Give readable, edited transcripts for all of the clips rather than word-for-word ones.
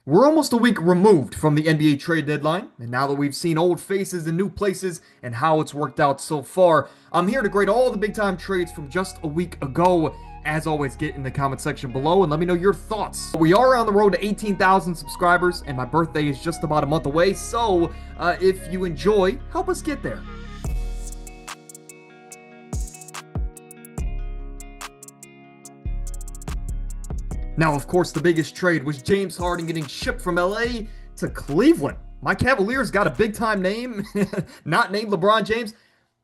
We're almost a week removed from the NBA trade deadline, and now that we've seen old faces in new places and how it's worked out so far, I'm here to grade all the big time trades from just a week ago. As always, get in the comment section below and let me know your thoughts. We are on the road to 18,000 subscribers, and my birthday is just about a month away, so if you enjoy, help us get there. Now, of course, the biggest trade was James Harden getting shipped from LA to Cleveland. My Cavaliers got a big time name, not named LeBron James.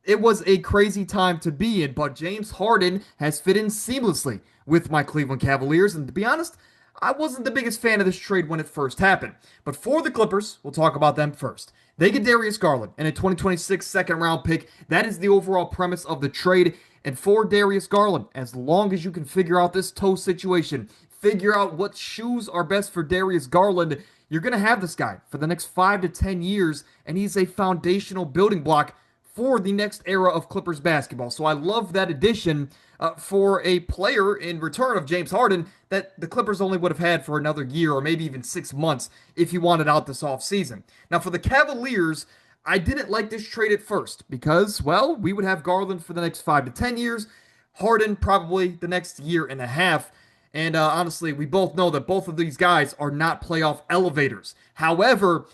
It was a crazy time to be in, but James Harden has fit in seamlessly with my Cleveland Cavaliers. And to be honest, I wasn't the biggest fan of this trade when it first happened. But for the Clippers, we'll talk about them first. They get Darius Garland and a 2026 second round pick. That is the overall premise of the trade. And for Darius Garland, as long as you can figure out this toe situation, figure out what shoes are best for Darius Garland, you're going to have this guy for the next 5 to 10 years, and he's a foundational building block for the next era of Clippers basketball. So I love that addition for a player in return of James Harden that the Clippers only would have had for another year or maybe even 6 months if he wanted out this offseason. Now, for the Cavaliers, I didn't like this trade at first because, well, we would have Garland for the next 5 to 10 years, Harden probably the next year and a half. And honestly, we both know that both of these guys are not playoff elevators. However,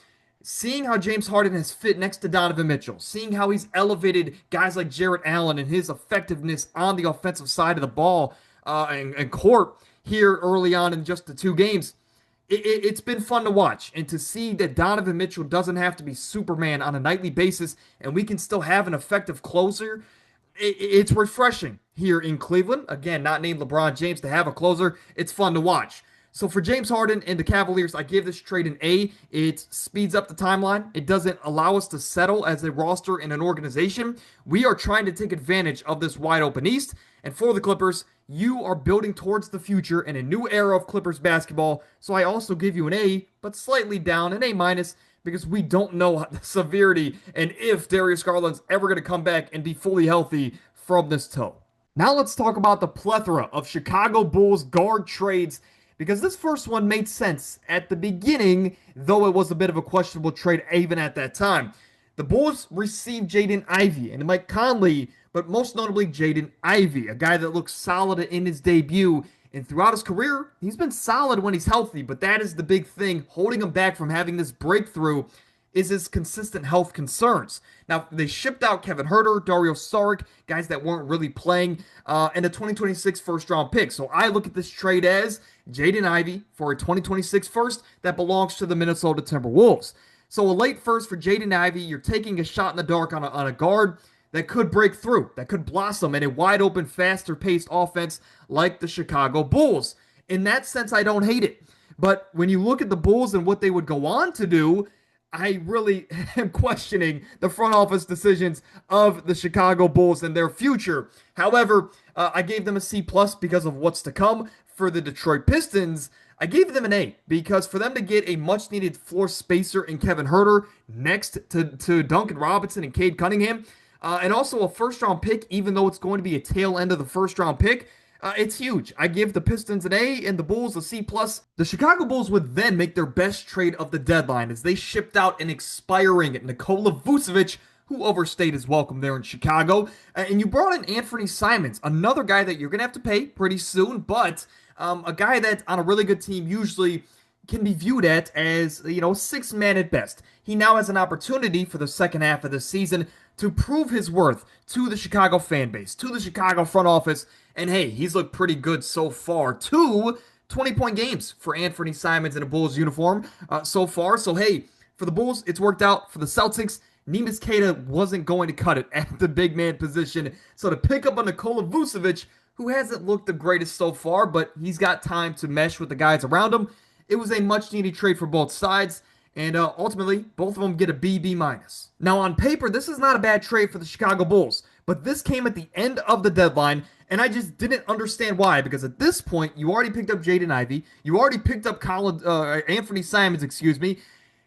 seeing how James Harden has fit next to Donovan Mitchell, seeing how he's elevated guys like Jarrett Allen and his effectiveness on the offensive side of the ball and court here early on in just the 2 games, it's been fun to watch. And to see that Donovan Mitchell doesn't have to be Superman on a nightly basis and we can still have an effective closer, it's refreshing here in Cleveland. Again, not named LeBron James to have a closer. It's fun to watch. So for James Harden and the Cavaliers, I give this trade an A. It speeds up the timeline. It doesn't allow us to settle as a roster in an organization. We are trying to take advantage of this wide open East. And for the Clippers, you are building towards the future and a new era of Clippers basketball. So I also give you an A, but slightly down, an A minus, because we don't know the severity and if Darius Garland's ever going to come back and be fully healthy from this toe. Now let's talk about the plethora of Chicago Bulls guard trades, because this first one made sense at the beginning, though it was a bit of a questionable trade even at that time. The Bulls received Jaden Ivey and Mike Conley, but most notably Jaden Ivey, a guy that looks solid in his debut. And throughout his career, he's been solid when he's healthy, but that is the big thing holding him back from having this breakthrough is his consistent health concerns. Now, they shipped out Kevin Huerter, Dario Saric, guys that weren't really playing, and a 2026 first-round pick. So I look at this trade as Jaden Ivey for a 2026 first that belongs to the Minnesota Timberwolves. So a late first for Jaden Ivey, you're taking a shot in the dark on a guard that could break through, that could blossom in a wide-open, faster-paced offense like the Chicago Bulls. In that sense, I don't hate it. But when you look at the Bulls and what they would go on to do, I really am questioning the front office decisions of the Chicago Bulls and their future. However, I gave them a C+ because of what's to come. For the Detroit Pistons, I gave them an A because for them to get a much-needed floor spacer in Kevin Huerter next to Duncan Robinson and Cade Cunningham, and also a first-round pick, even though it's going to be a tail end of the first-round pick, it's huge. I give the Pistons an A and the Bulls a C+. The Chicago Bulls would then make their best trade of the deadline as they shipped out an expiring Nikola Vucevic, who overstayed his welcome there in Chicago. And you brought in Anthony Simons, another guy that you're going to have to pay pretty soon, but a guy that on a really good team usually can be viewed at as, 6-man at best. He now has an opportunity for the second half of the season to prove his worth to the Chicago fan base, to the Chicago front office, and hey, he's looked pretty good so far. 2 20-point games for Anthony Simons in a Bulls uniform so far. So hey, for the Bulls, it's worked out. For the Celtics, Neemias Queta wasn't going to cut it at the big man position. So to pick up on Nikola Vucevic, who hasn't looked the greatest so far, but he's got time to mesh with the guys around him, it was a much-needed trade for both sides. And ultimately, both of them get a B, B-. Now, on paper, this is not a bad trade for the Chicago Bulls, but this came at the end of the deadline, and I just didn't understand why, because at this point, you already picked up Jaden Ivey, you already picked up Anthony Simons,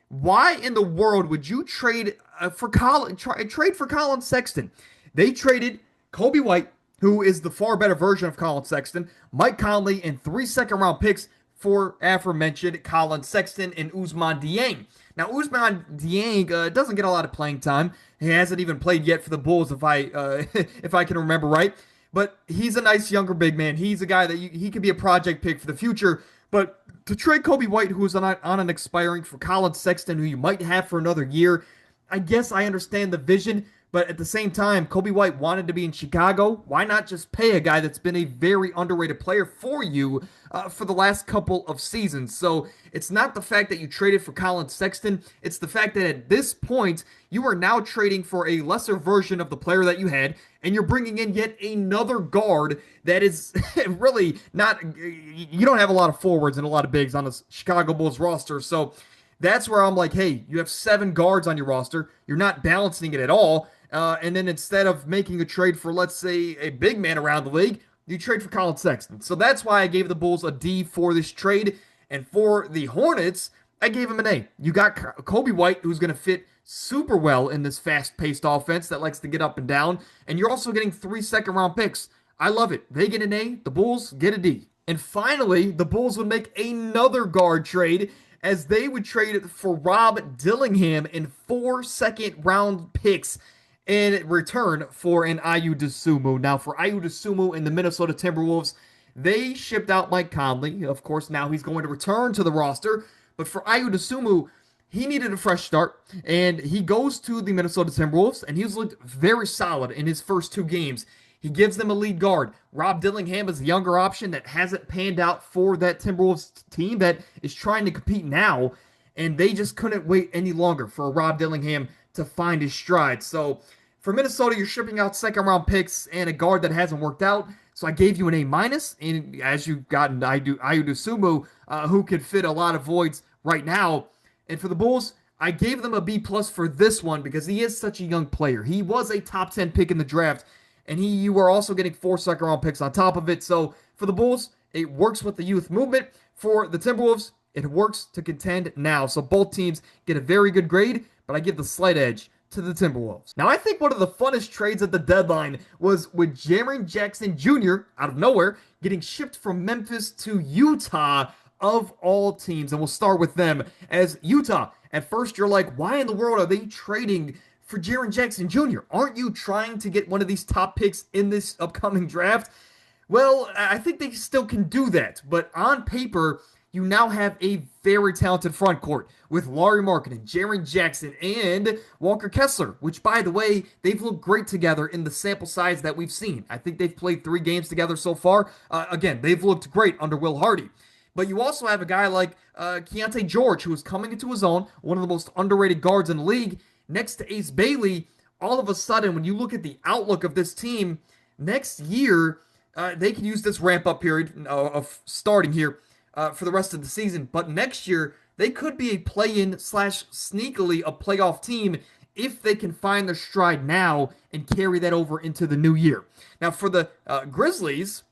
Why in the world would you trade for Colin Sexton? They traded Kobe White, who is the far better version of Colin Sexton, Mike Conley, and 3 second-round picks for aforementioned Colin Sexton and Ousmane Dieng. Now, Ousmane Dieng doesn't get a lot of playing time. He hasn't even played yet for the Bulls, if I if I can remember right. But he's a nice younger big man. He's a guy that he could be a project pick for the future. But to trade Kobe White, who is on an expiring, for Colin Sexton, who you might have for another year, I guess I understand the vision. But at the same time, Kobe White wanted to be in Chicago. Why not just pay a guy that's been a very underrated player for you for the last couple of seasons? So it's not the fact that you traded for Colin Sexton. It's the fact that at this point, you are now trading for a lesser version of the player that you had, and you're bringing in yet another guard that is really not. You don't have a lot of forwards and a lot of bigs on the Chicago Bulls roster. So that's where I'm like, hey, you have 7 guards on your roster. You're not balancing it at all. And then instead of making a trade for, let's say, a big man around the league, you trade for Colin Sexton. So that's why I gave the Bulls a D for this trade. And for the Hornets, I gave him an A. You got Kobe White, who's going to fit super well in this fast-paced offense that likes to get up and down. And you're also getting 3 second-round picks. I love it. They get an A. The Bulls get a D. And finally, the Bulls would make another guard trade, as they would trade for Rob Dillingham in 4 second-round picks in return for an Ayu Dosunmu. Now, for Ayu Dosunmu and the Minnesota Timberwolves, they shipped out Mike Conley. Of course, now he's going to return to the roster. But for Ayu Dosunmu, he needed a fresh start, and he goes to the Minnesota Timberwolves, and he's looked very solid in his first 2 games. He gives them a lead guard. Rob Dillingham is a younger option that hasn't panned out for that Timberwolves team that is trying to compete now, and they just couldn't wait any longer for Rob Dillingham to find his stride. So for Minnesota, you're shipping out second-round picks and a guard that hasn't worked out. So I gave you an A-, and as you've gotten Ayu Dosunmu, who could fit a lot of voids right now. And for the Bulls, I gave them a B+ for this one because he is such a young player. He was a top 10 pick in the draft, and you were also getting 4 second-round picks on top of it. So for the Bulls, it works with the youth movement. For the Timberwolves, it works to contend now. So both teams get a very good grade, but I give the slight edge to the Timberwolves. Now, I think one of the funnest trades at the deadline was with Jaren Jackson Jr., out of nowhere, getting shipped from Memphis to Utah, of all teams. And we'll start with them as Utah. At first, you're like, why in the world are they trading for Jaren Jackson Jr.? Aren't you trying to get one of these top picks in this upcoming draft? Well, I think they still can do that. But on paper, you now have a very talented front court with Lauri Markkanen, Jaren Jackson, and Walker Kessler, which, by the way, they've looked great together in the sample size that we've seen. I think they've played 3 games together so far. Again, they've looked great under Will Hardy. But you also have a guy like Keontae George, who is coming into his own, one of the most underrated guards in the league, next to Ace Bailey. All of a sudden, when you look at the outlook of this team, next year, they can use this ramp-up period of starting here for the rest of the season. But next year, they could be a play-in / sneakily a playoff team if they can find their stride now and carry that over into the new year. Now, for the Grizzlies,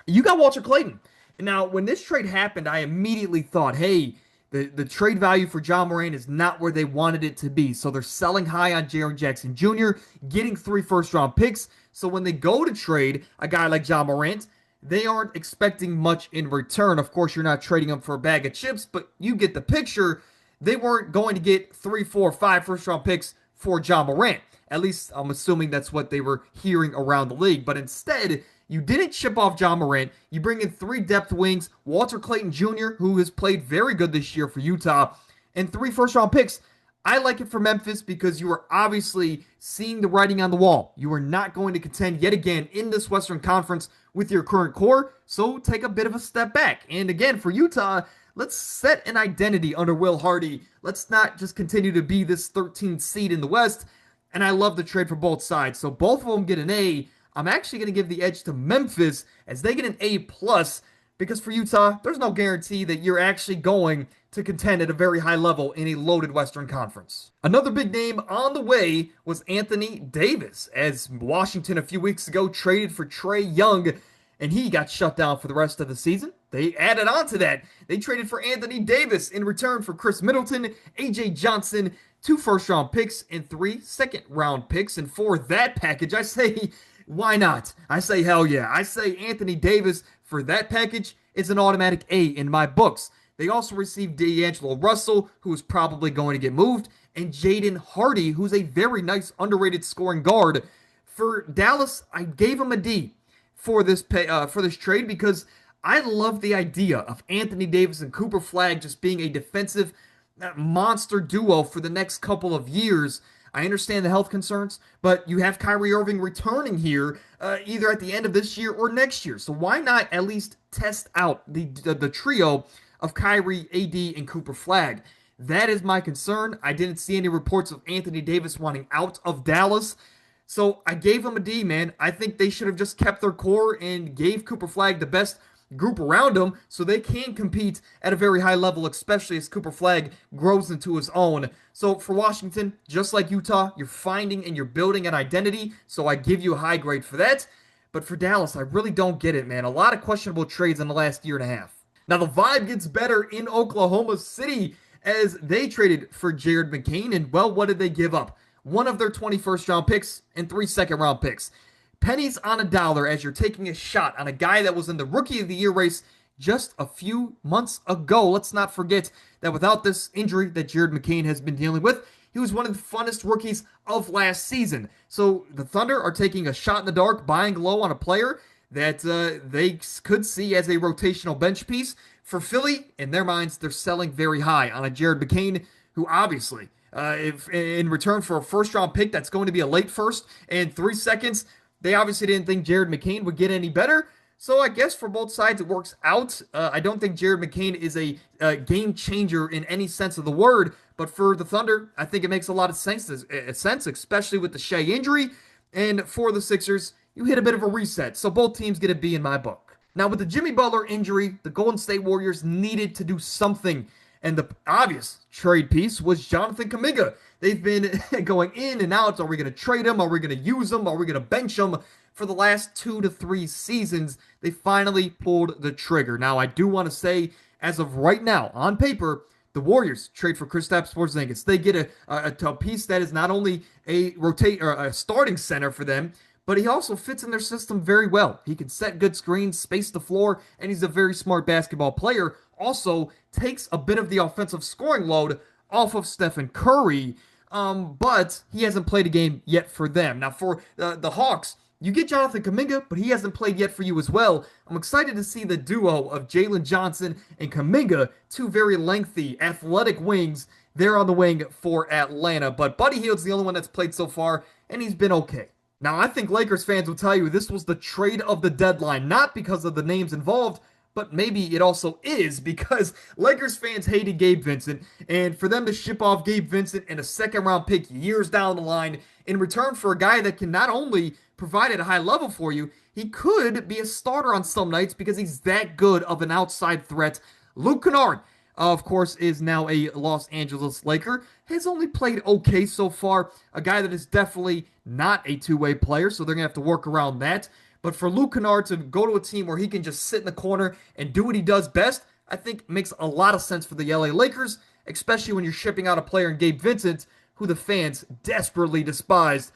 you got Walter Clayton. Now, when this trade happened, I immediately thought, hey, the trade value for John Morant is not where they wanted it to be. So they're selling high on Jaren Jackson Jr., getting 3 first-round picks. So when they go to trade a guy like John Morant, they aren't expecting much in return. Of course, you're not trading him for a bag of chips, but you get the picture. They weren't going to get 3, 4, 5 first-round picks for John Morant. At least I'm assuming that's what they were hearing around the league. But instead, you didn't ship off John Morant. You bring in 3 depth wings, Walter Clayton Jr., who has played very good this year for Utah, and 3 first-round picks. I like it for Memphis because you are obviously seeing the writing on the wall. You are not going to contend yet again in this Western Conference with your current core, so take a bit of a step back. And again, for Utah, let's set an identity under Will Hardy. Let's not just continue to be this 13th seed in the West. And I love the trade for both sides. So both of them get an A. I'm actually going to give the edge to Memphis as they get an A+, because for Utah, there's no guarantee that you're actually going to contend at a very high level in a loaded Western Conference. Another big name on the way was Anthony Davis, as Washington a few weeks ago traded for Trae Young, and he got shut down for the rest of the season. They added on to that. They traded for Anthony Davis in return for Chris Middleton, A.J. Johnson, 2 first-round picks, and 3 second-round picks. And for that package, I say, why not? I say, hell yeah. I say Anthony Davis for that package, it's an automatic A in my books. They also received D'Angelo Russell, who is probably going to get moved, and Jaden Hardy, who's a very nice underrated scoring guard. For Dallas, I gave him a D for this trade because I love the idea of Anthony Davis and Cooper Flagg just being a defensive monster duo for the next couple of years. I understand the health concerns, but you have Kyrie Irving returning here either at the end of this year or next year. So why not at least test out the trio of Kyrie, AD, and Cooper Flagg? That is my concern. I didn't see any reports of Anthony Davis wanting out of Dallas. So I gave him a D, man. I think they should have just kept their core and gave Cooper Flagg the best group around him so they can compete at a very high level, especially as Cooper Flagg grows into his own. So for Washington, just like Utah, you're finding and you're building an identity, so I give you a high grade for that. But for Dallas, I really don't get it, man. A lot of questionable trades in the last year and a half. Now the vibe gets better in Oklahoma City as they traded for Jared McCain, and well, what did they give up? One of their 21st round picks and 3 second round picks. Pennies on a dollar as you're taking a shot on a guy that was in the Rookie of the Year race just a few months ago. Let's not forget that without this injury that Jared McCain has been dealing with, he was one of the funnest rookies of last season. So the Thunder are taking a shot in the dark, buying low on a player that they could see as a rotational bench piece. For Philly, in their minds, they're selling very high on a Jared McCain, who obviously, if in return for a first-round pick that's going to be a late first and 3 seconds, they obviously didn't think Jared McCain would get any better. So I guess for both sides it works out. I don't think Jared McCain is a game changer in any sense of the word. But for the Thunder, I think it makes a lot of sense, especially with the Shea injury. And for the Sixers, you hit a bit of a reset. So both teams get a B in my book. Now with the Jimmy Butler injury, the Golden State Warriors needed to do something. And the obvious trade piece was Jonathan Kuminga. They've been going in and out. Are we going to trade him? Are we going to use him? Are we going to bench him? For the last 2 to 3 seasons, they finally pulled the trigger. Now, I do want to say, as of right now, on paper, the Warriors trade for Kristaps Porzingis. They get a piece that is not only a starting center for them, but he also fits in their system very well. He can set good screens, space the floor, and he's a very smart basketball player. Also takes a bit of the offensive scoring load off of Stephen Curry, but he hasn't played a game yet for them. Now, for the Hawks, you get Jonathan Kuminga, but he hasn't played yet for you as well. I'm excited to see the duo of Jalen Johnson and Kuminga, two very lengthy, athletic wings. They're on the wing for Atlanta, but Buddy Hield's the only one that's played so far, and he's been okay. Now, I think Lakers fans will tell you this was the trade of the deadline, not because of the names involved, but maybe it also is because Lakers fans hated Gabe Vincent, and for them to ship off Gabe Vincent and a second-round pick years down the line in return for a guy that can not only provide at a high level for you, he could be a starter on some nights because he's that good of an outside threat. Luke Kennard, of course, is now a Los Angeles Laker, has only played okay so far, a guy that is definitely not a two-way player, so they're going to have to work around that. But for Luke Kennard to go to a team where he can just sit in the corner and do what he does best, I think makes a lot of sense for the LA Lakers, especially when you're shipping out a player in Gabe Vincent, who the fans desperately despised.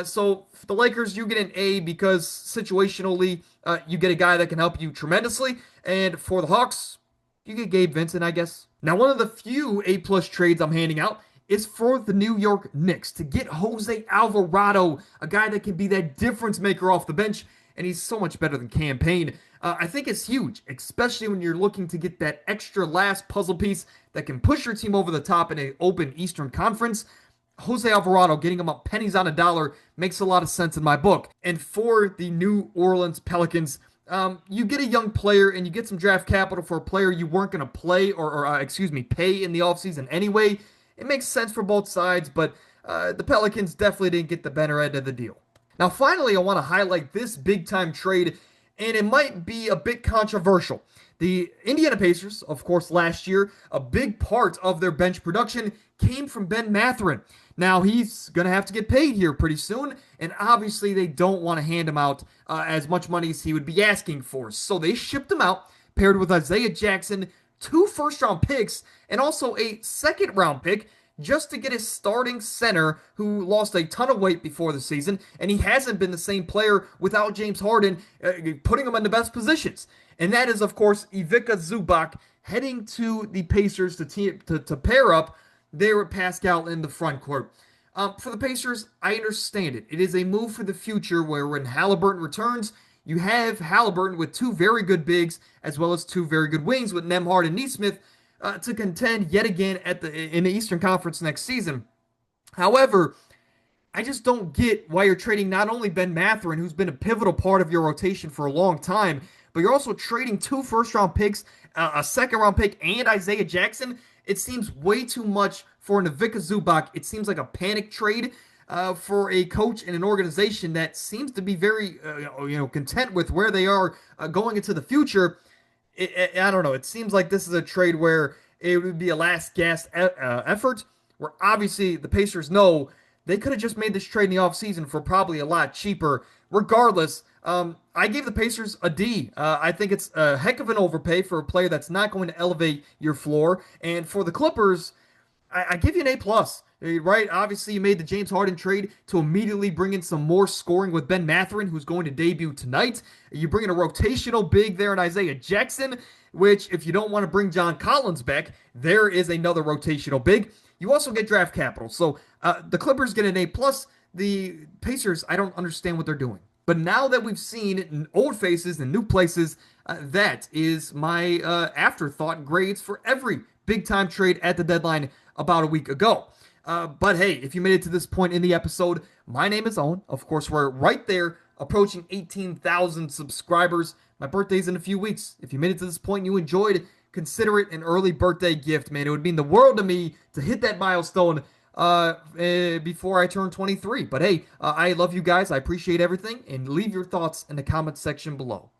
So for the Lakers, you get an A because situationally, you get a guy that can help you tremendously. And for the Hawks, you get Gabe Vincent, I guess. Now, one of the few A-plus trades I'm handing out is for the New York Knicks to get Jose Alvarado, a guy that can be that difference maker off the bench. And he's so much better than Cam Payne. I think it's huge, especially when you're looking to get that extra last puzzle piece that can push your team over the top in an open Eastern Conference. Jose Alvarado, getting him up pennies on a dollar, makes a lot of sense in my book. And for the New Orleans Pelicans, you get a young player and you get some draft capital for a player you weren't going to play or pay in the offseason anyway. It makes sense for both sides, but the Pelicans definitely didn't get the better end of the deal. Now, finally, I want to highlight this big-time trade, and it might be a bit controversial. The Indiana Pacers, of course, last year, a big part of their bench production came from Ben Mathurin. Now, he's going to have to get paid here pretty soon, and obviously they don't want to hand him out as much money as he would be asking for. So they shipped him out, paired with Isaiah Jackson, 2 first-round picks, and also a second-round pick just to get a starting center who lost a ton of weight before the season, and he hasn't been the same player without James Harden, putting him in the best positions. And that is, of course, Ivica Zubac heading to the Pacers to pair up there with Pascal in the front court. For the Pacers, I understand it. It is a move for the future where when Halliburton returns, you have Halliburton with two very good bigs as well as two very good wings with Nembhard and Nesmith to contend yet again in the Eastern Conference next season. However, I just don't get why you're trading not only Ben Mathurin, who's been a pivotal part of your rotation for a long time, but you're also trading two first-round picks, a second-round pick, and Isaiah Jackson. It seems way too much for an Ivica Zubac. It seems like a panic trade for a coach and an organization that seems to be very, content with where they are going into the future. I don't know. It seems like this is a trade where it would be a last gasp effort, where obviously the Pacers know they could have just made this trade in the offseason for probably a lot cheaper. Regardless, I gave the Pacers a D. I think it's a heck of an overpay for a player that's not going to elevate your floor. And for the Clippers, I give you an A plus. Right? Obviously, you made the James Harden trade to immediately bring in some more scoring with Ben Mathurin, who's going to debut tonight. You bring in a rotational big there in Isaiah Jackson, which, if you don't want to bring John Collins back, there is another rotational big. You also get draft capital. So the Clippers get an A plus. The Pacers, I don't understand what they're doing. But now that we've seen old faces and new places, that is my afterthought grades for every big-time trade at the deadline about a week ago. But hey, if you made it to this point in the episode, my name is Owen. Of course, we're right there approaching 18,000 subscribers. My birthday's in a few weeks. If you made it to this point and you enjoyed, consider it an early birthday gift, man. It would mean the world to me to hit that milestone before I turn 23. But hey, I love you guys. I appreciate everything. And leave your thoughts in the comments section below.